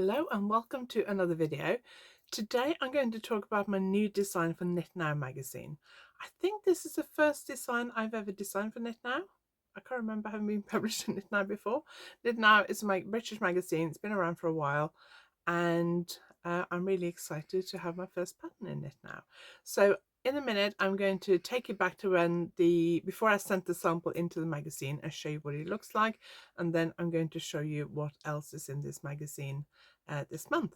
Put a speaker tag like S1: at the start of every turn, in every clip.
S1: Hello and welcome to another video. Today I'm going to talk about my new design for Knit Now magazine. I think this is the first design I've ever designed for Knit Now. I can't remember having been published in Knit Now before. Knit Now is my British magazine. It's been around for a while and I'm really excited to have my first pattern in Knit Now. So in a minute I'm going to take you back to when before I sent the sample into the magazine and show you what it looks like, and then I'm going to show you what else is in this magazine this month.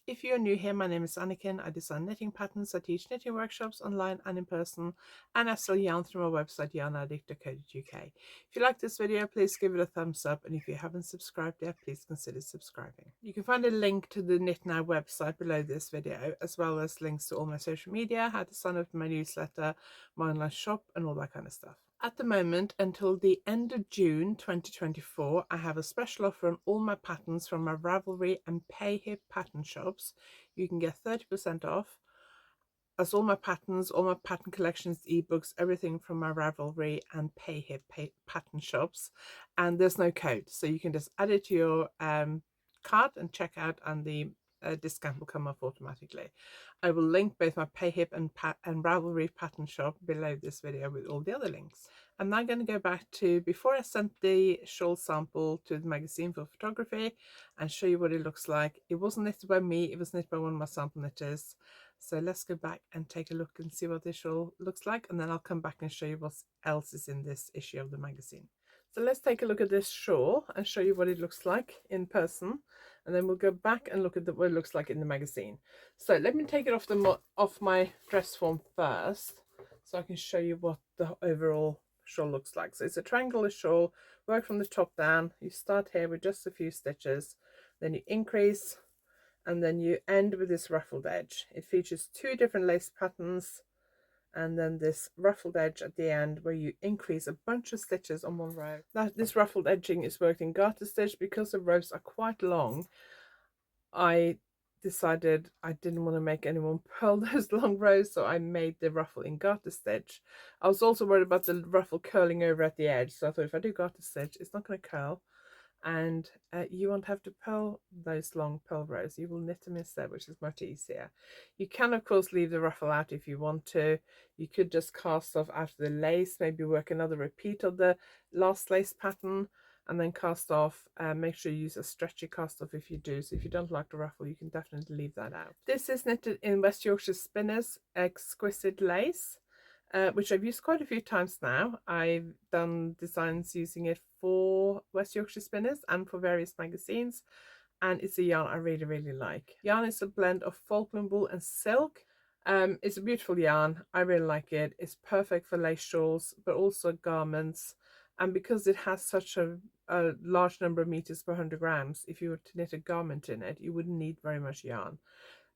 S1: If you're new here, my name is Anniken. I design knitting patterns, I teach knitting workshops online and in person, and I sell yarn through my website YarnAddict.co.uk. If you like this video, please give it a thumbs up, and if you haven't subscribed yet, please consider subscribing. You can find a link to the Knit Now website below this video, as well as links to all my social media, how to sign up to my newsletter, my online shop, and all that kind of stuff. At the moment, until the end of June 2024, I have a special offer on all my patterns from my Ravelry and Payhip pattern shops. You can get 30% off. As all my patterns, all my pattern collections, ebooks, everything from my Ravelry and Payhip pattern shops. And there's no code, so you can just add it to your cart and check out, and the discount will come off automatically. I will link both my Payhip and Ravelry pattern shop below this video with all the other links. I'm now going to go back to before I sent the shawl sample to the magazine for photography and show you what it looks like. It wasn't knitted by me, it was knitted by one of my sample knitters. So let's go back and take a look and see what this shawl looks like, and then I'll come back and show you what else is in this issue of the magazine. So let's take a look at this shawl and show you what it looks like in person, and then we'll go back and look at what it looks like in the magazine. So let me take it off my dress form first, so I can show you what the overall shawl looks like. So it's a triangular shawl, work from the top down. You start here with just a few stitches, then you increase, and then you end with this ruffled edge. It features two different lace patterns, and then this ruffled edge at the end where you increase a bunch of stitches on one row. Now this ruffled edging is worked in garter stitch. Because the rows are quite long, I decided I didn't want to make anyone purl those long rows, so I made the ruffle in garter stitch. I was also worried about the ruffle curling over at the edge, so I thought if I do garter stitch, it's not going to curl, and you won't have to purl those long purl rows. You will knit them instead, which is much easier. You can of course leave the ruffle out if you want to. You could just cast off after the lace, maybe work another repeat of the last lace pattern and then cast off. Make sure you use a stretchy cast off if you do. So if you don't like the ruffle, you can definitely leave that out. This is knitted in West Yorkshire Spinners Exquisite Lace, which I've used quite a few times now. I've done designs using it for West Yorkshire Spinners and for various magazines, and it's a yarn I really, really like. Yarn is a blend of Falkland wool and silk. It's a beautiful yarn. I really like it. It's perfect for lace shawls, but also garments. And because it has such a large number of meters per 100 grams, if you were to knit a garment in it, you wouldn't need very much yarn.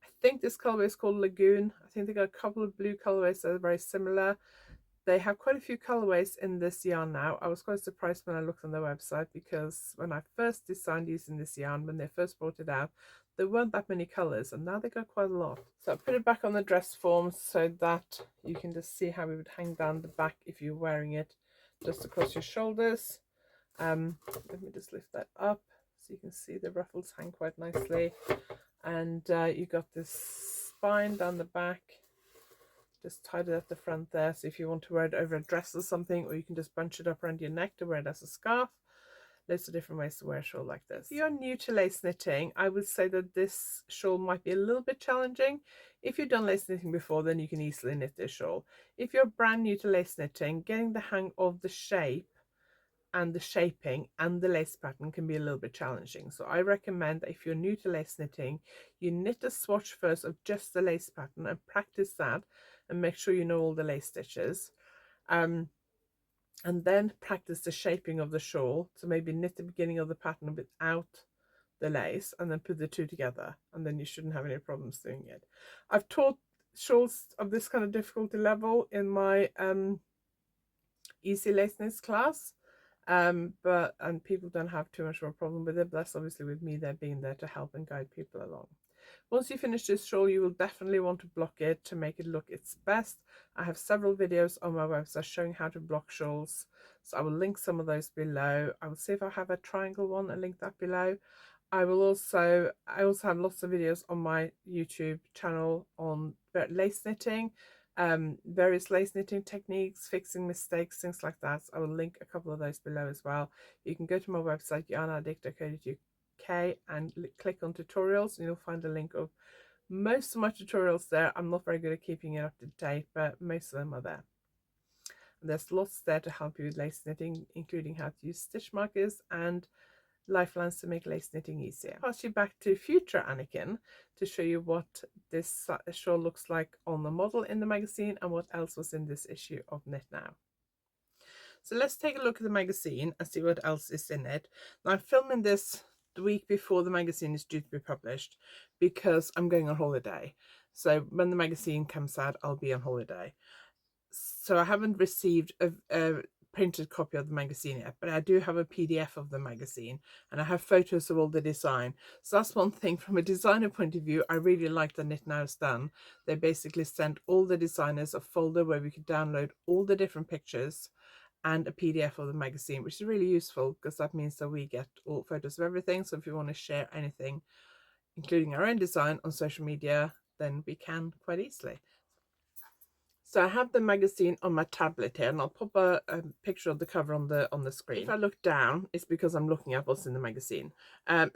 S1: I think this colorway is called Lagoon. I think they got a couple of blue colorways that are very similar. They have quite a few colorways in this yarn now. I was quite surprised when I looked on their website, because when I first designed using this yarn, when they first brought it out, there weren't that many colors, and now they got quite a lot. So I put it back on the dress form so that you can just see how it would hang down the back if you're wearing it just across your shoulders. Let me just lift that up so you can see the ruffles hang quite nicely, and you got this spine down the back, just tied it at the front there. So if you want to wear it over a dress or something, or you can just bunch it up around your neck to wear it as a scarf. Loads of different ways to wear a shawl like this. If you're new to lace knitting, I would say that this shawl might be a little bit challenging. If you've done lace knitting before, then you can easily knit this shawl. If you're brand new to lace knitting, getting the hang of the shape and the shaping and the lace pattern can be a little bit challenging. So I recommend that if you're new to lace knitting, you knit a swatch first of just the lace pattern and practice that, and make sure you know all the lace stitches. And then practice the shaping of the shawl. So maybe knit the beginning of the pattern without the lace and then put the two together, and then you shouldn't have any problems doing it. I've taught shawls of this kind of difficulty level in my easy lace knits class, but people don't have too much of a problem with it, but that's obviously with me there being there to help and guide people along. Once you finish this shawl, you will definitely want to block it to make it look its best. I have several videos on my website showing how to block shawls, so I will link some of those below. I will see if I have a triangle one and link that below. I also have lots of videos on my YouTube channel on lace knitting, various lace knitting techniques, fixing mistakes, things like that. So I will link a couple of those below as well. You can go to my website YarnAddict.co.uk and click on tutorials, and you'll find a link of most of my tutorials there. I'm not very good at keeping it up to date, but most of them are there. And there's lots there to help you with lace knitting, including how to use stitch markers and lifelines to make lace knitting easier. I'll pass you back to future Anniken to show you what this shawl looks like on the model in the magazine and what else was in this issue of Knit Now. So let's take a look at the magazine and see what else is in it. Now I'm filming this the week before the magazine is due to be published because I'm going on holiday. So when the magazine comes out, I'll be on holiday. So I haven't received a printed copy of the magazine yet, but I do have a PDF of the magazine and I have photos of all the design. So that's one thing from a designer point of view. I really like the Knit Now's done. They basically sent all the designers a folder where we could download all the different pictures and a PDF of the magazine, which is really useful because that means that we get all photos of everything. So if you want to share anything, including our own design, on social media, then we can quite easily. So I have the magazine on my tablet here, and I'll pop a picture of the cover on the screen. If I look down, it's because I'm looking at what's in the magazine.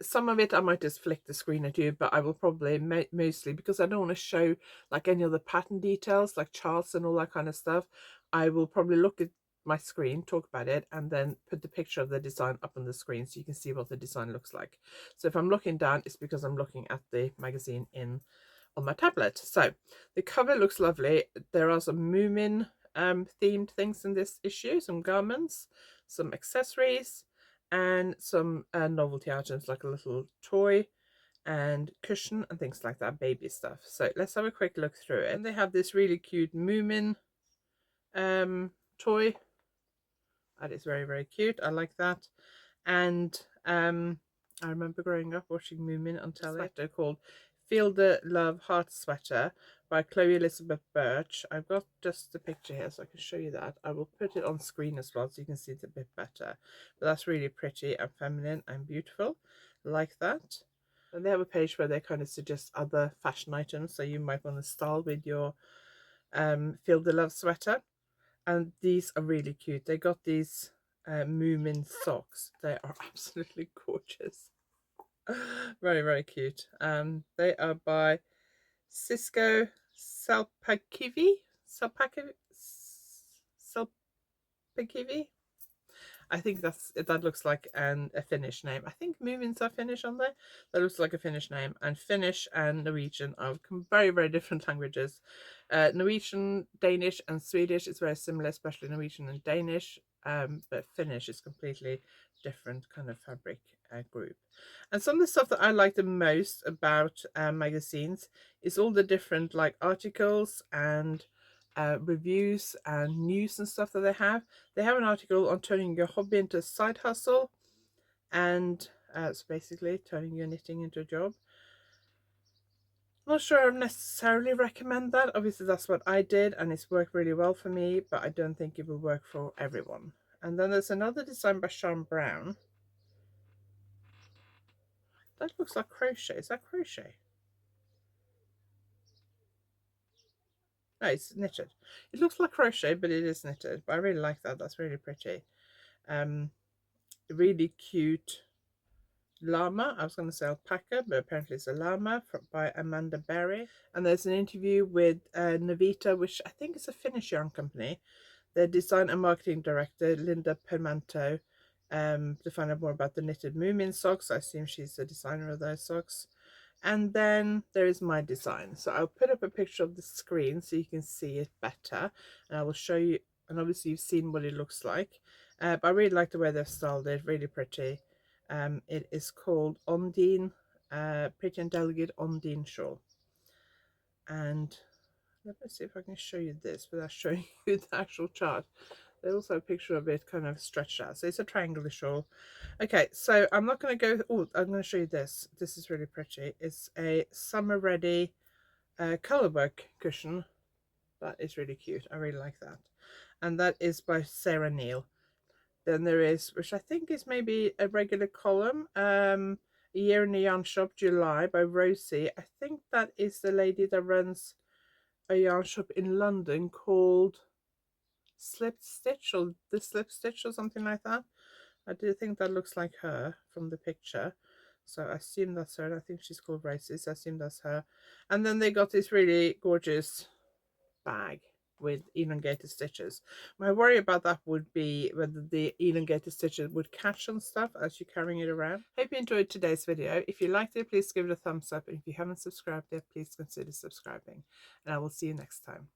S1: Some of it I might just flick the screen at you, but I will probably mostly, because I don't want to show like any of the pattern details, like charts and all that kind of stuff. I will probably look at my screen, talk about it, and then put the picture of the design up on the screen so you can see what the design looks like. So if I'm looking down, it's because I'm looking at the magazine on my tablet. So the cover looks lovely. There are some Moomin themed things in this issue, some garments, some accessories, and some novelty items like a little toy and cushion and things like that, baby stuff. So let's have a quick look through it. And they have this really cute Moomin toy. That is very, very cute. I like that. And I remember growing up watching Moomin on telly. They're called Feel the Love Heart Sweater by Chloe Elizabeth Birch. I've got just the picture here so I can show you that. I will put it on screen as well so you can see it a bit better. But that's really pretty and feminine and beautiful. Like that. And they have a page where they kind of suggest other fashion items so you might want to style with your Feel the Love sweater. And these are really cute. They got these Moomin socks. They are absolutely gorgeous. Very, very cute. They are by Cisco Salpakivi. Salpakivi. I think that looks like a Finnish name. I think Moomins are Finnish on there. That looks like a Finnish name. And Finnish and Norwegian are very, very different languages. Norwegian, Danish, and Swedish is very similar, especially Norwegian and Danish. But Finnish is completely different kind of fabric group. And some of the stuff that I like the most about magazines is all the different like articles and reviews and news and stuff that they have. They have an article on turning your hobby into a side hustle, and it's basically turning your knitting into a job. I'm not sure I necessarily recommend that. Obviously that's what I did and it's worked really well for me, but I don't think it will work for everyone. And then there's another design by Sean Brown. That looks like crochet. Is that crochet? No, it's knitted. It looks like crochet, but it is knitted. But I really like that. That's really pretty. Really cute llama. I was going to say alpaca, but apparently it's a llama by Amanda Berry. And there's an interview with Navita, which I think is a Finnish yarn company. Their design and marketing director, Linda Permanto, to find out more about the knitted Moomin socks. I assume she's the designer of those socks. And then there is my design. So I'll put up a picture of the screen so you can see it better. And I will show you, and obviously you've seen what it looks like. But I really like the way they've styled it, really pretty. It is called Ondine, Pretty and Delicate Ondine Shawl. And let me see if I can show you this without showing you the actual chart. There's also a picture of it kind of stretched out. So it's a triangular shawl. Okay, so I'm not going to go... Oh, I'm going to show you this. This is really pretty. It's a summer ready colorwork cushion. That is really cute. I really like that. And that is by Sarah Neal. Then there is, which I think is maybe a regular column, A Year in the Yarn Shop, July, by Rosie. I think that is the lady that runs a yarn shop in London called Slip Stitch, or The Slip Stitch, or something like that. I do think that looks like her from the picture. So I assume that's her. And I think she's called Rosie, so I assume that's her. And then they got this really gorgeous bag with elongated stitches. My worry about that would be whether the elongated stitches would catch on stuff as you're carrying it around. Hope you enjoyed today's video. If you liked it, please give it a thumbs up. And if you haven't subscribed yet, please consider subscribing. And I will see you next time.